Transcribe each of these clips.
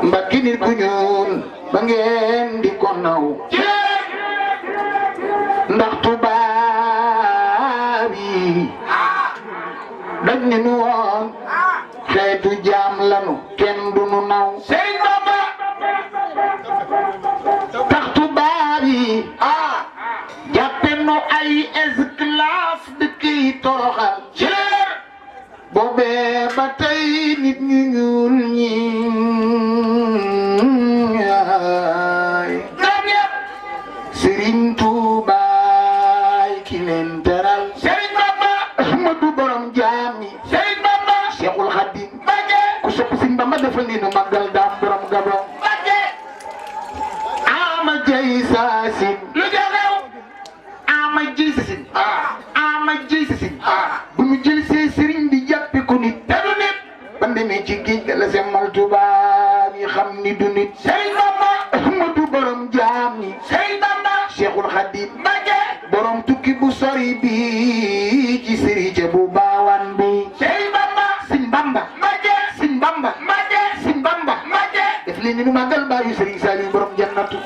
mbakki nit ku ñuul ba ngeen di ko naw ndax tubaab yi dañ ne nu woon xeetu jaam lanu kenn du nu naw Sëriñ Bamba tax tubaab yi jàppe nu ay esclave di kiy toroxal boobee ba tey nit ñu ñuul ñi Sëriñ Tuubaa ki leen teral Sëriñ Bamba Ahmadu borom jaam ñi Sëriñ Bamba Cheikhul Khadim ku sopp Sëriñ Bamba defal ni nu màggal daam borom gabon ama jay saasin lu jaxew ama jay saasin ama jay saasin bu ñu jël see sëriñ di jàppe ko nit te du nit ba demee ci géej ga la semmal tubaab yi xam ni du nit Sëriñ Bamba Ahmadu borom jaam ñi Sëriñ Bamba Cheikhul Khadim borom tukki bu sori bi ci sëriñ bu baawan bi Sëriñ Bamba Sëriñ Bamba Sëriñ Bamba Sëriñ Bamba def leen ni nu màggal baayu Sëriñ Saliou borom jannatu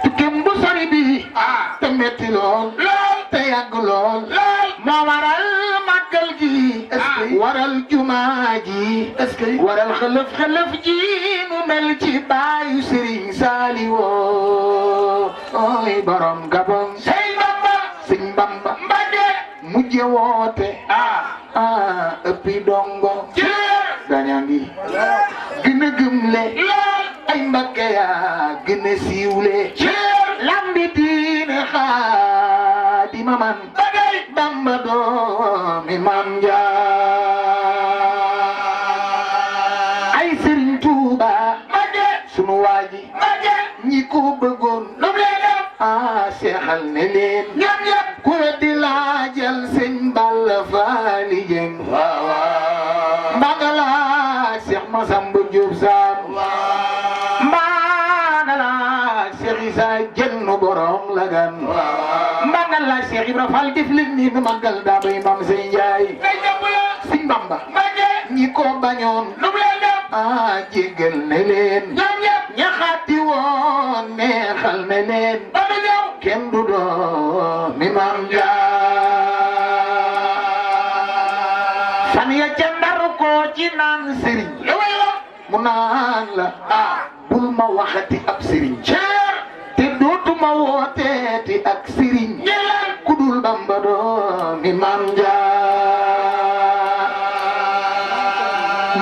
tukki bu sori bi te metti lool te yàgg lool moo waral màggal gi waral jumaa ji waral xëlëf ji nu mel ci baayu Sëriñ Saliou ooy borom gabon Sëriñ Bamba mujje woote ëppi dongo gaña ngi gën a gëmle ay Mbakke yaa gën a siiwle lambi diine Xaadima man Bamba doomi Maam Njaay ay Sëriñ Tuuba sunu waaji ñi ko bëggoon seexal ne leen ku weddi laajal Sëñ Balla Faali Jeng mbagala Seex Masamba Jóob Saam mbagala Seex Isa Jenn borom Lagan mbagala Seex Ibra Faal def leen ni nu màggal daa bay Maam Sey Njaay Sëñ Bamba ñi ko bañoon jéggal ne leen ñaxaati woon neexal ne leen kenn du doomi Maam Njaay fan ya ca Ndar ko ci naan sëriñ mu naan la bul ma waxati ab sëriñ te dootuma wooteeti ak sëriñ ku dul Bamba doomi Maam Njaay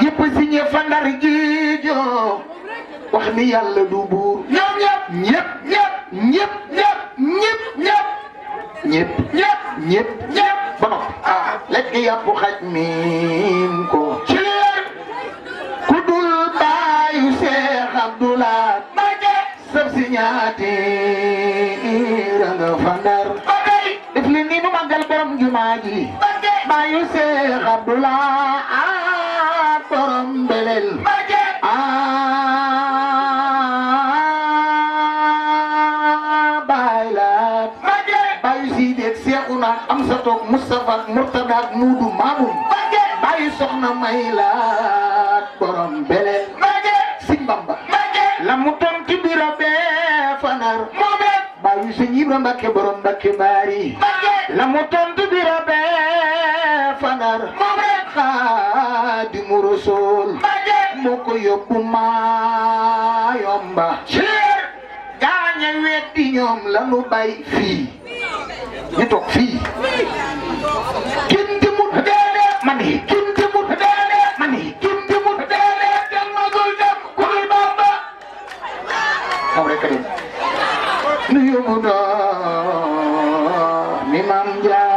ñëpp si ñe fa Ndar gi joo wax ni yàlla du buur ñëpp ba noppi lekk yàpp xaj miin ko ci leer ku dul baayu Seex Abdulaay sab si ñaati nga fa Ndar def li ni nu màggal borom jumaa ji baayu Seex Abdulaay borom belel am sa toog Moustapha Murtada ak Muudu Maamun bàyyi soxna may laat borom beleel Sëñ Bamba la mu tontu biro bee fanar bàyyi Sëñ Ibra Mbakke borom Mbakke Baari la mu tontu biro bee fanar Xaadimu Rasuul moo ko yóbbu Maayomba gaaña weddi ñoom la nu bay fii ñu toog fii kenn demut man yi kenn demut man yi kenn demut kenn magul dem ku dul Bamba moom rek a dem nu yóbbu doomi Maam Njaay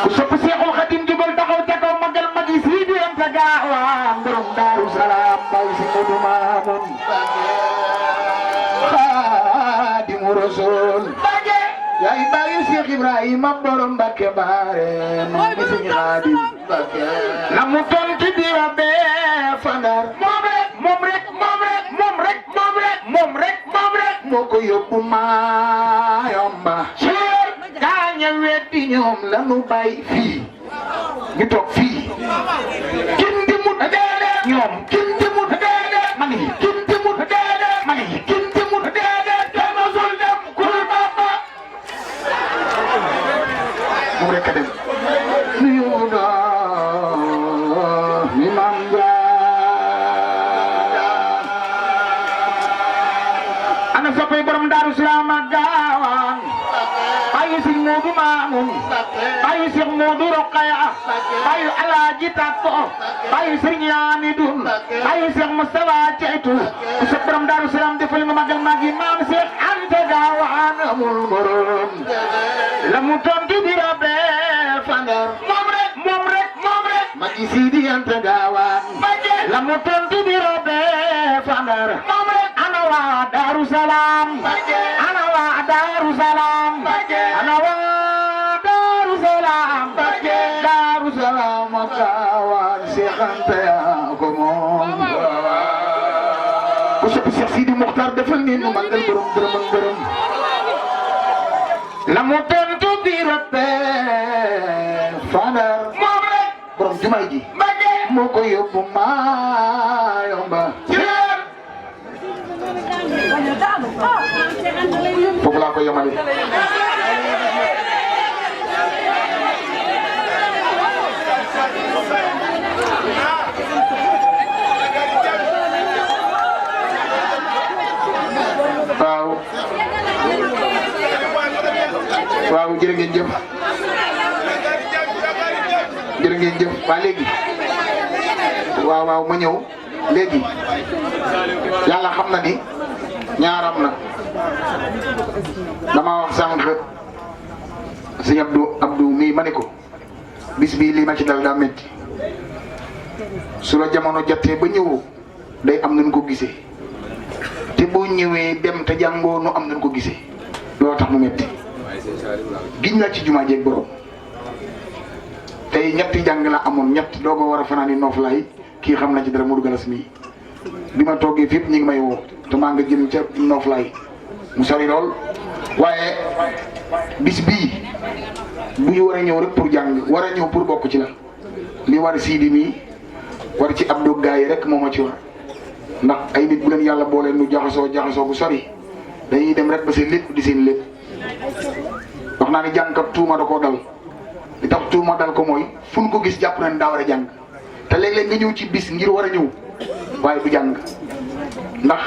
ku sopp Seexul Xadim jubal taxaw ca kaw magal magi sii di am sa gaawaan borom Daaru Salaam bay si Moodu Maamun Xaadimu Rasuul yaay baayu Seex Ibrahima borom Mbakke Baare moom mi Sëñ Xaadim la mu tontu di bee fa Ndar moom rek moo ko yóbbu Maayomba gaaña weddi ñoom la nu bay fii ñu toog fii bayu Cheikh Modou Rokhaya bayu Alaaji Takko bayu Serigne Amidou bayu Cheikh Moustapha Ceytu ku sa borom Daaru Salaam defal nga magal magi maam Cheikh Anta Gaawaan amul morom la mu tontu bi rabe Fandar moom rek magi Sidi Anta Gaawaan la mu tontu bi rabe Fandar ana waa Daaru Salaam ana waa Daaru Salaam ana waa Daaru Salaam Daaru Salaam Gaawaan Cheikh Anta yaa ko moom ku sopp Cheikh Sidi Mokhtar defal ni nu magal borom dërëm ak dërëm la mu tontu bi rabbe Fandar borom jumaay ji moo ko yóbbu maa yomba foofu laa koy yemale waaw jërë ngeen jëf waa léegi waaw ma ñëw léegi yàlla xam na ni ñaaram na dama wax sànq sëñ Abdou mii ma ne ko bis bii lii ma ci dal daa métti su la jamono jattee ba ñëwoo day am nañ ko gisee te boo ñëwee dem te jàngoo nu am nañ ko gisee loolu tax mu métti giñ la ci jumaa jeeg borom tey ñetti jàng la amoon ñett doo ko war a fanaani nooflaay kii xam na ci dara Modou Galas mii bi ma toogee fépp ñu ngi may woo te maa nga jëm ca nooflaay mu sori lool waaye bis bii bu ñu war a ñëw rek pour jàng war a ñëw pour bokk ci la li war Sidi mii war ci Abdou gaay rek moo ma ci war ndax ay nit bu leen yàlla boole nu jaxasoo bu sori dañuy dem rek ba seen lépp di seen lépp wax naa ni jàngkat tuuma da koo dal li tax tuuma dal ko mooy fu ñu ko gis jàpp na ne daa war a jàng te léeg-léeg nga ñëw ci bis ngir war a ñëw waaye du jàng ndax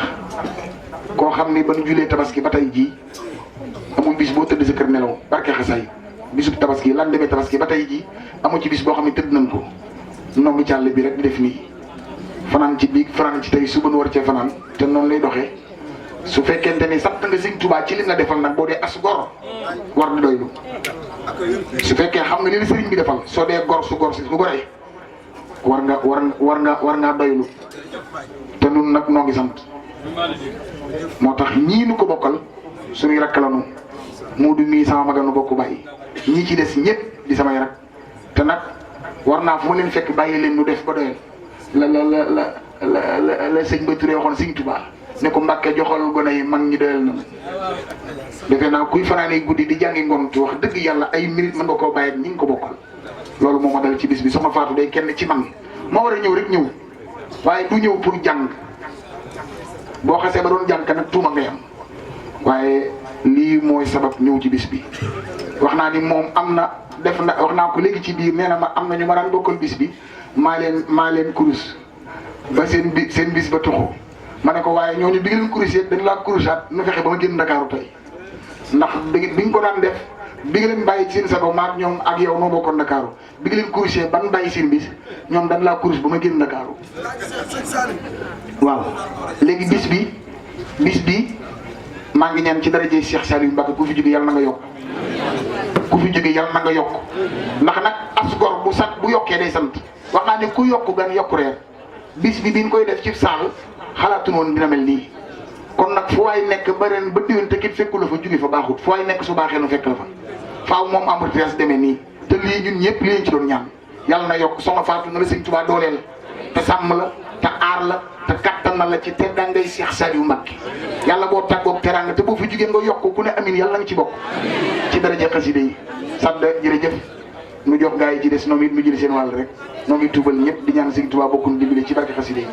koo xam ni ba nu julee tabaski ba tey jii amul bis boo tëdd sa kër nelaw barke xasaay bisub tabaski lan demee tabaski ba tey jii amu ci bis boo xam ne tëdd nañ ko noo ngi càll bi rek di def nii fanaan ci biig fanaan ci tey suba nu war cee fanaan te noonu lay doxee su fekkente ni sant nga Sëñ Tuubaa ci li nga defal nag boo dee as gor war di doylu su fekkee xam nga li la sëriñ bi defal soo dee gor su goree war nga doylu te nun nag noo ngi sant moo tax ñii nu ko bokkal suñuy rakk la nu Moodu mii sama maganu bokk bàyyi ñii ci des ñëpp di samay rak te nag war naa fu ma leen fekk bàyyi leen nu def ba doyal la sëñ Ba Touré waxoon Sëñ Tuubaa ne ko Mbàkke joxal gone yi mag ñi doyal na defe naa kuy fanaanee guddi di jàngi ngont wax dëgg yàlla ay minute mën nga koo bàyyi ak ñi nga ko bokkal loolu moo ma dal ci bis bi soxna Fatou day kenn ci man moo war a ñëw rek ñëw waaye du ñëw pour jàng boo xasee ba doon jàng nag tuuma ngay am waaye lii mooy sabab ñëw ci bis bi wax naa ni moom am na def na wax naa ko léegi ci biir nee na ma am na ñu ma daan bokkal bis bi maa leen kurus ba seen bis ba tuxu ma ne ko waaye ñooñu bi nga leen kurus dañ laa kurusaat nu fexe ba ma génn Ndakaaru tey ndax bi nga ko daan def bi nga leen bàyyi ci seen sago maak ñoom ak yow noo bokkoon Ndakaaru bi nga leen kurusee ban bàyyi seen bis ñoom dañ laa kurus ba ma génn Ndakaaru waaw léegi bis bi maa ngi ñaan ci daraje Cheikh Saliou Mbacké ku fi jóge yàlla na nga yokk ku fi jóge yàlla na nga yokk ndax nag as gor bu yokkee day sant wax naa ne ku yokk gan yokk reer bis bi biñ koy def ci saal xalaatu noonu dina mel nii kon nag fu waay nekk ba ren ba diwén te kit fekku la fa jóge fa baaxut fu waay nekk su baaxee nu fekk la fa faaw moom embouteillage demee nii te lii ñun ñëpp li leen ci doon ñaan yàlla na yokk soxna Fatou na la Sëñ Tuubaa dooleel te sàmm la te aar la te kattan na la ci teddangay Cheikh Saliou Mbacké yàlla boo tàggoog teraanga te boo fi jugee nga yokk ku ne amin yàlla nga ci bokk ci daraja xasida yi sadda jërëjëf nu jox gaa yi ci des noom it nu jël seen wàll rek noo ngi tuubal ñëpp di ñaan Sëñ Tuubaa bokkuñ dimbali ci barke xasida yi